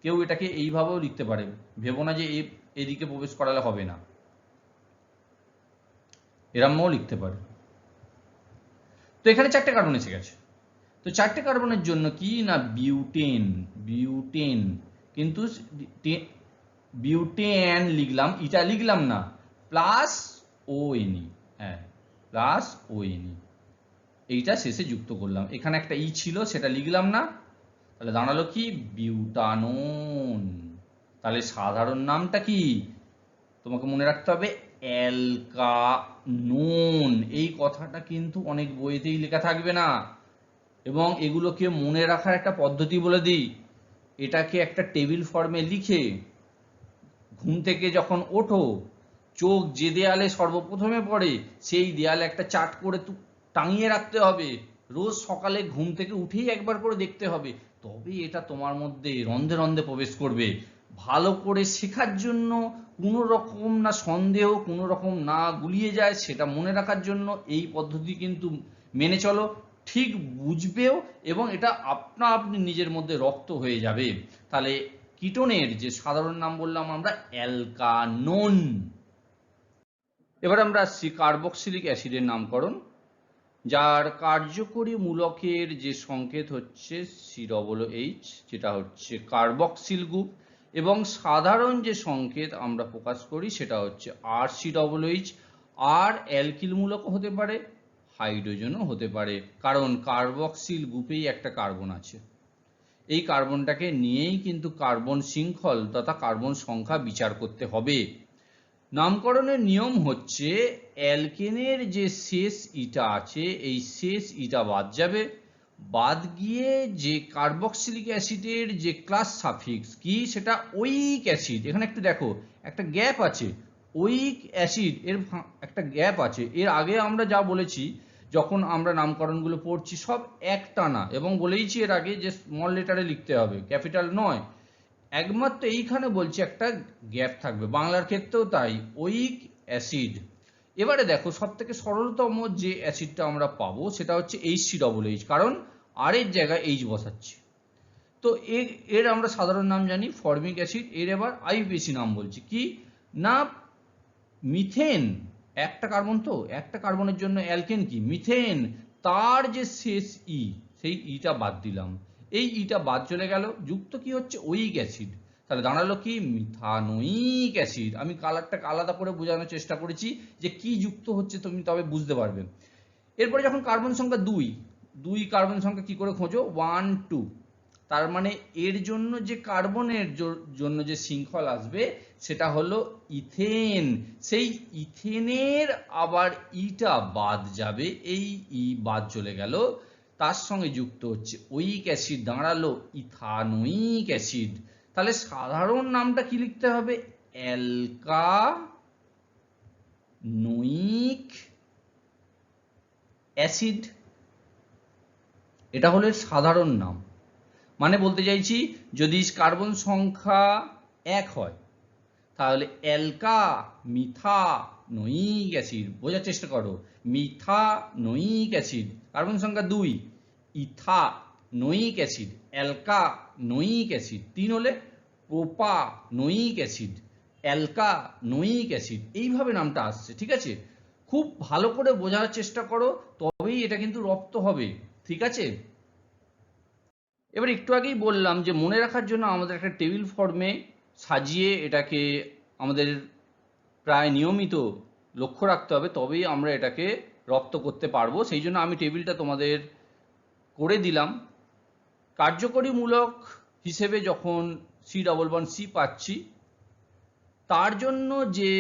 কেউ এটাকে এইভাবেও লিখতে পারে, ভেবো না যে এদিকে প্রবেশ করালে হবে না, এরমও লিখতে পারে। তো এখানে 4টে কার্বন এসে গেছে। তো 4টে কার্বনের জন্য কি না, বিউটেন, বিউটেন, কিন্তু বিউটেন লিখলাম, ইটা লিখলাম না, প্লাস ও এনই, হ্যাঁ প্লাস ও এনই, এইটা শেষে যুক্ত করলাম। এখানে একটা ই ছিল সেটা লিখলাম না, তাহলে দাঁড়ালো কি, বিউটানোন। তাহলে সাধারণ নামটা কি, তোমাকে মনে রাখতে হবে অ্যালকানোন। এই কথাটা কিন্তু অনেক বইতেই লেখা থাকবে না, এবং এগুলোকে মনে রাখার একটা পদ্ধতি বলে দিই, এটাকে একটা টেবিল ফর্মে লিখে ঘুম থেকে যখন ওঠো, চোখ যে দেয়ালে সর্বপ্রথমে পড়ে সেই দেয়ালে একটা চার্ট করে টাঙিয়ে রাখতে হবে, রোজ সকালে ঘুম থেকে উঠেই একবার করে দেখতে হবে, তবে এটা তোমার মধ্যে রন্ধে রন্ধে প্রবেশ করবে। ভালো করে শেখার জন্য কোনো রকম না সন্দেহ, কোনো রকম না গুলিয়ে যায়, সেটা মনে রাখার জন্য এই পদ্ধতি কিন্তু মেনে চলো, ঠিক বুঝবেও, এবং এটা আপনা আপনি নিজের মধ্যে রক্ত হয়ে যাবে। তাহলে কিটোনের যে সাধারণ নাম বললাম আমরা অ্যালকানোন। এবার আমরা আসছি কার্বক্সিলিক অ্যাসিডের নামকরণ, যার কার্যকরী মূলকের যে সংকেত হচ্ছে COOH, যেটা হচ্ছে কার্বক্সিল গ্রুপ, এবং সাধারণ যে সংকেত আমরা প্রকাশ করি সেটা হচ্ছে RCOOH। আর অ্যালকিল মূলকও হতে পারে, হাইড্রোজেনও হতে পারে, কারণ কার্বক্সিল গ্রুপেই একটা কার্বন আছে। এই কার্বনটাকে নিয়েই কিন্তু কার্বন শৃঙ্খল তথা কার্বন সংখ্যা বিচার করতে হবে। নামকরণের নিয়ম হচ্ছে, অ্যালকেনের যে শেষ ইটা আছে এই শেষ ইটা বাদ যাবে, বাদ গিয়ে যে কার্বক্সিলিক অ্যাসিডের যে ক্লাস সাফিক্স কি, সেটা ওইক অ্যাসিড, এখানে একটু দেখো একটা গ্যাপ আছে, ওইক অ্যাসিড এর একটা গ্যাপ আছে। এর আগে আমরা যা বলেছি যখন আমরা নামকরণগুলো পড়ছি সব একটানা, এবং বলেইছি এর আগে যে স্মল লেটারে লিখতে হবে, ক্যাপিটাল নয়। একমাত্র এইখানে বলছি একটা গ্যাপ থাকবে, বাংলার ক্ষেত্রেও তাই, ওইক অ্যাসিড। এবারে দেখো সব থেকে সরলতম যে অ্যাসিডটা আমরা পাবো সেটা হচ্ছে HCOOH, কারণ আর এর জায়গায় H বসাচ্ছি। তো এর আমরা সাধারণ নাম জানি ফর্মিক অ্যাসিড। এর এবার IUPAC নাম বলছি কি না, মিথেন, একটা কার্বন, তো একটা কার্বনের জন্য অ্যালকেন কি মিথেন, তার যে শেষ ই, সেই ইটা বাদ দিলাম, এই ইটা বাদ চলে গেল, যুক্ত কি হচ্ছে ওইক অ্যাসিড। তাহলে দাঁড়ালো কি মিথানোইক অ্যাসিড। আমি কালারটাকে আলাদা করে বোঝানোর চেষ্টা করেছি যে কি যুক্ত হচ্ছে, তুমি তবে বুঝতে পারবে। এরপরে যখন কার্বন সংখ্যা 2 কার্বন সংখ্যা কি করে খোঁজো, 1 2, তার মানে এর জন্য যে কার্বনের জন্য যে শৃঙ্খল আসবে সেটা হলো ইথেন। সেই ইথেনের আবার ইটা বাদ যাবে, এই ই বাদ চলে গেল, তার সঙ্গে যুক্ত হচ্ছে ওইক অ্যাসিড, দাঁড়ালো ইথানোইক অ্যাসিড। তাহলে সাধারণ নামটা কি লিখতে হবে, অ্যালকানোইক অ্যাসিড, এটা হলো সাধারণ নাম। মানে বলতে চাইছি, যদি কার্বন সংখ্যা 1 হয় তাহলে অ্যালকা, মিথা, নয়িক অ্যাসিড, বোঝার চেষ্টা করো। মিথানোয়িক অ্যাসিড, কার্বন সংখ্যা 2। Ethanoic acid, অ্যালকানোয়িক acid. 3 হলে প্রোপানোয়িক অ্যাসিড, অ্যালকানোয়িক অ্যাসিড। এইভাবে নামটা আসছে, ঠিক আছে? খুব ভালো করে বোঝার চেষ্টা করো, তবেই এটা কিন্তু রপ্ত হবে, ঠিক আছে? এবার একটু আগেই বললাম যে মনে রাখার জন্য আমাদের একটা টেবিল ফর্মে সাজিয়ে এটাকে আমাদের প্রায় নিয়মিত লক্ষ্য রাখতে হবে, তবেই আমরা এটাকে রপ্ত করতে পারবো। সেই জন্য আমি টেবিলটা তোমাদের করে দিলাম। কার্যকরীমূলক হিসেবে যখন C++C পাচ্ছি, তার জন্য যে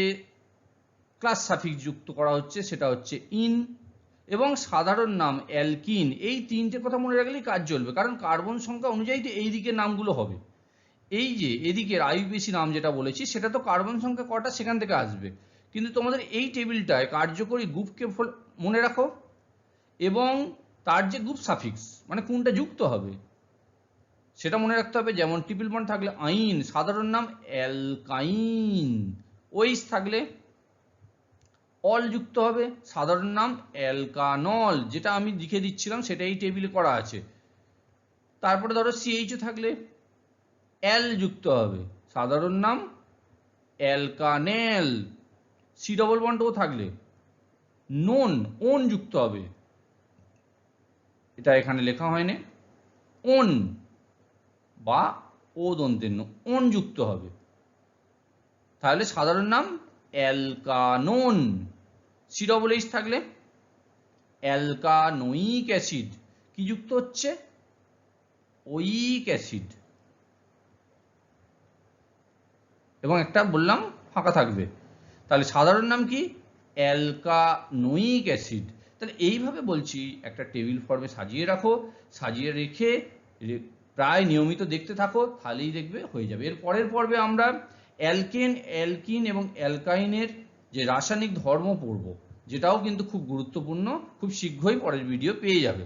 ক্লাস সাফিক্স যুক্ত করা হচ্ছে সেটা হচ্ছে ইন, এবং সাধারণ নাম অ্যালকিন। এই তিনটে কথা মনে রাখলেই কাজ চলবে, কারণ কার্বন সংখ্যা অনুযায়ী তো এই দিকের নামগুলো হবে। এই যে এদিকের IUPAC নাম যেটা বলেছি, সেটা তো কার্বন সংখ্যা কটা সেখান থেকে আসবে, কিন্তু তোমাদের এই টেবিলটায় কার্যকরী গ্রুপকে মনে রাখো, এবং তার যে গ্রুপ সাফিক্স মানে কোনটা যুক্ত হবে সেটা মনে রাখতে হবে। যেমন ট্রিপল বন্ড থাকলে আইন, সাধারণ নাম অ্যালকাইন। ওইস থাকলে অল যুক্ত হবে, সাধারণ নাম অ্যালকানল, যেটা আমি লিখে দিচ্ছিলাম সেটা এই টেবিলে করা আছে। তারপরে ধরো CHO থাকলে অ্যাল যুক্ত হবে, সাধারণ নাম অ্যালকানেল। C++ও থাকলে নোন, ওন যুক্ত হবে, এটা এখানে লেখা হয়নি, ওন বা ও দন্তের ওন যুক্ত হবে, তাহলে সাধারণ নাম অ্যালকানোন। CH থাকলে অ্যালকানোয়িক অ্যাসিড, কি যুক্ত হচ্ছে? ওয়িক অ্যাসিড, এবং একটা বললাম ফাঁকা থাকবে, তাহলে সাধারণ নাম কি? অ্যালকানোয়িক অ্যাসিড। তাহলে এইভাবে বলছি একটা টেবিল ফর্মে সাজিয়ে রাখো, সাজিয়ে রেখে প্রায় নিয়মিত দেখতে থাকো, তাহলেই দেখবে হয়ে যাবে। এর পরের পর্বে আমরা অ্যালকেন, অ্যালকিন এবং অ্যালকাইনের যে রাসায়নিক ধর্ম পড়ব, যেটাও কিন্তু খুব গুরুত্বপূর্ণ। খুব শীঘ্রই পরের ভিডিও পেয়ে যাবে।